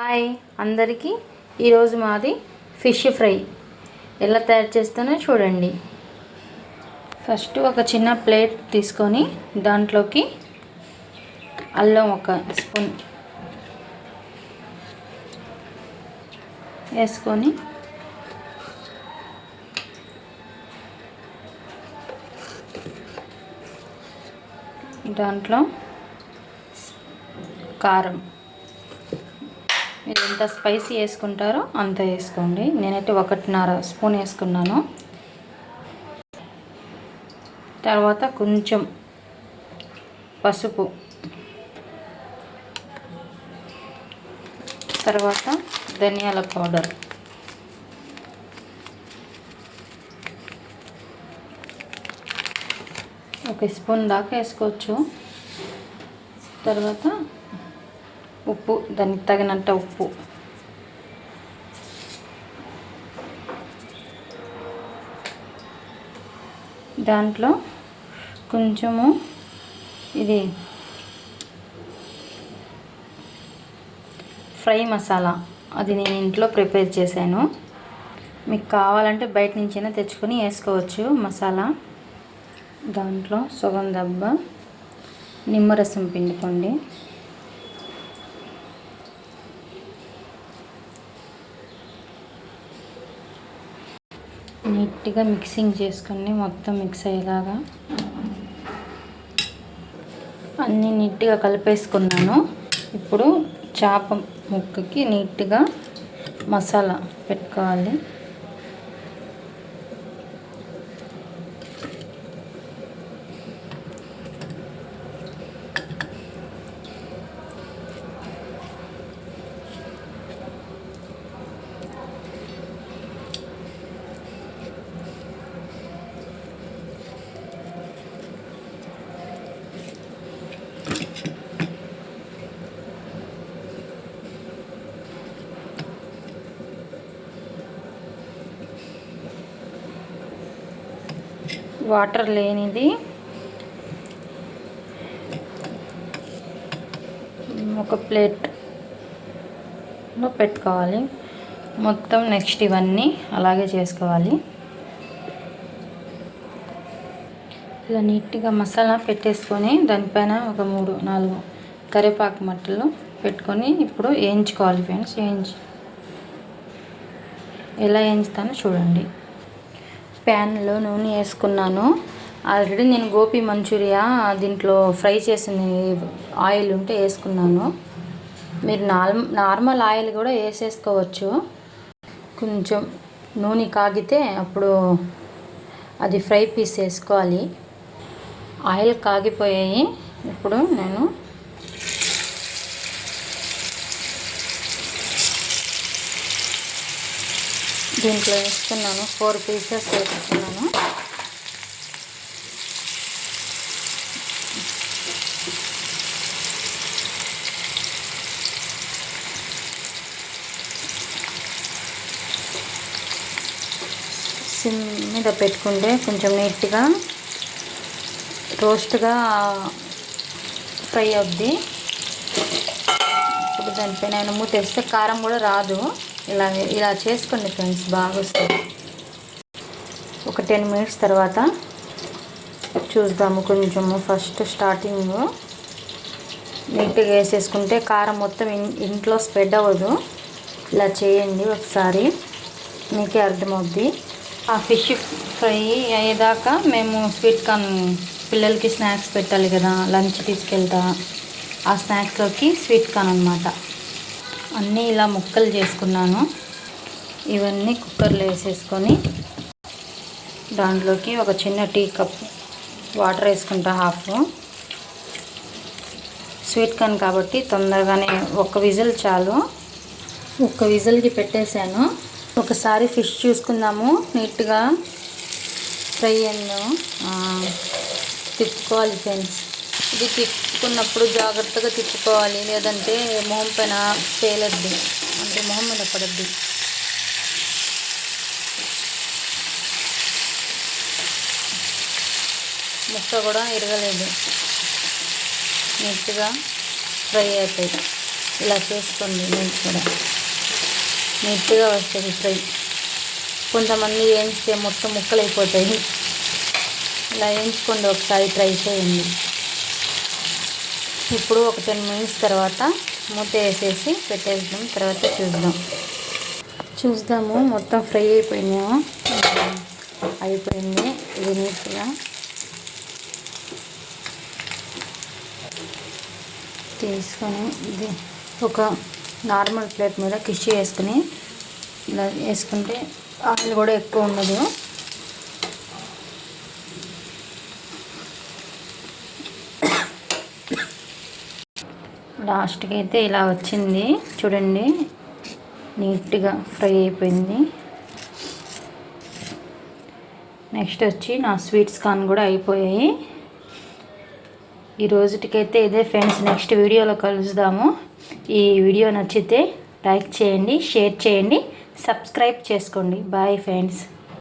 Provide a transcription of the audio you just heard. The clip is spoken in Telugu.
హాయ్ అందరికీ ఈరోజు మాది ఫిష్ ఫ్రై ఎలా తయారు చేస్తానో చూడండి. ఫస్ట్ ఒక చిన్న ప్లేట్ తీసుకొని దాంట్లోకి అల్లం ఒక స్పూన్ వేసుకొని దాంట్లో కారం మీరు ఎంత స్పైసీ వేసుకుంటారో అంత వేసుకోండి. నేనైతే 1.5 స్పూన్ వేసుకున్నాను. తర్వాత కొంచెం పసుపు, తర్వాత ధనియాల పౌడర్, ఒక స్పూన్ దాకా వేసుకోవచ్చు. తర్వాత ఉప్పు, దానికి తగినంత ఉప్పు, దాంట్లో కొంచెము ఇది ఫ్రై మసాలా, అది నేను ఇంట్లో ప్రిపేర్ చేశాను. మీకు కావాలంటే బయట నుంచైనా తెచ్చుకొని వేసుకోవచ్చు మసాలా. దాంట్లో సగం దెబ్బ నిమ్మరసం పిండుకోండి. నీట్గా మిక్సింగ్ చేసుకొని మొత్తం మిక్స్ అయ్యేలాగా అన్నీ నీట్గా కలిపేసుకున్నాను. ఇప్పుడు చేప ముక్కకి నీట్గా మసాలా పెట్టుకోవాలి. వాటర్ లేనిది ఒక ప్లేట్లో పెట్టుకోవాలి. మొత్తం నెక్స్ట్ ఇవన్నీ అలాగే చేసుకోవాలి. ఇలా నీట్గా మసాలా పెట్టేసుకొని దానిపైన ఒక 3-4 కరివేపాకు మట్టలు పెట్టుకొని ఇప్పుడు వేయించుకోవాలి ఫ్రెండ్స్. ఎలా వేయించుతానో చూడండి. ప్యాన్లో నూనె వేసుకున్నాను. ఆల్రెడీ నేను గోబీ మంచూరియా దీంట్లో ఫ్రై చేసిన ఆయిల్ ఉంటే వేసుకున్నాను. మీరు నార్మల్ ఆయిల్ కూడా వేసేసుకోవచ్చు. కొంచెం నూనె కాగితే అప్పుడు అది ఫ్రై పీస్ వేసుకోవాలి. ఆయిల్ కాగిపోయాయి. ఇప్పుడు నేను దీంట్లో వేసుకున్నాను. 4 పీసెస్ వేసుకున్నాను. సిమ్ మీద పెట్టుకుంటే కొంచెం నీట్గా రోస్ట్గా ఫ్రై అవుద్ది. ఇప్పుడు దానిపైన ఏమైనా మూత వేస్తే కారం కూడా రాదు. ఇలా చేసుకోండి ఫ్రెండ్స్, బాగా వస్తుంది. ఒక 10 మినిట్స్ తర్వాత చూద్దాము. కొంచెము ఫస్ట్ స్టార్టింగ్ నీట్గా వేసేసుకుంటే కారం మొత్తం ఇంట్లో స్ప్రెడ్ అవ్వదు. ఇలా చేయండి ఒకసారి, మీకే అర్థమవుద్ది. ఆ ఫిష్ ఫ్రై అయ్యేదాకా మేము స్వీట్ కార్న్ పిల్లలకి స్నాక్స్ పెట్టాలి కదా, లంచ్ తీసుకెళ్తా. ఆ స్నాక్స్లోకి స్వీట్ కార్న్ అన్నమాట. అన్నీ ఇలా ముక్కలు చేసుకున్నాను. ఇవన్నీ కుక్కర్లో వేసేసుకొని దాంట్లోకి ఒక చిన్న టీ కప్ వాటర్ వేసుకుంటా, హాఫ్. స్వీట్ కార్న్ కాబట్టి తొందరగానే ఒక విజిల్ చాలు. ఒక్క విజిల్కి పెట్టేశాను. ఒకసారి ఫిష్ చూసుకుందాము. నీట్గా ఫ్రై అయిందో తిప్పుకోవాలి ఫ్రెండ్స్. ఇది తిప్పుకున్నప్పుడు జాగ్రత్తగా తిప్పుకోవాలి, లేదంటే మొహం పైన పేలద్ది, అంటే మొహం మీద పడద్ది. ముక్క కూడా ఇరగలేదు. నీట్గా ఫ్రై అవుతాయి. ఇలా చేసుకోండి. నేను కూడా నీట్గా వస్తుంది ఫ్రై. కొంతమంది వేయించితే మొత్తం ముక్కలు అయిపోతాయి. ఇలా వేయించుకోండి, ఒకసారి ట్రై చేయండి. ఇప్పుడు ఒక 10 మినిట్స్ తర్వాత మూత వేసేసి పెట్టేద్దాం. తర్వాత చూద్దాము మొత్తం ఫ్రై అయిపోయిందేమో. అయిపోయింది. ఇది నీట్గా తీసుకొని ఇది ఒక నార్మల్ ప్లేట్ మీద కిషి వేసుకుని ఇలా వేసుకుంటే ఆయిల్ కూడా ఎక్కువ ఉండదు. లాస్ట్కి అయితే ఇలా వచ్చింది చూడండి, నీట్గా ఫ్రై అయిపోయింది. నెక్స్ట్ వచ్చి నా స్వీట్స్ కార్న్ కూడా అయిపోయాయి. ఈ రోజుటికైతే ఇదే ఫ్రెండ్స్. నెక్స్ట్ వీడియోలో కలుద్దాము. ఈ వీడియో నచ్చితే లైక్ చేయండి, షేర్ చేయండి, సబ్స్క్రైబ్ చేసుకోండి. Bye friends.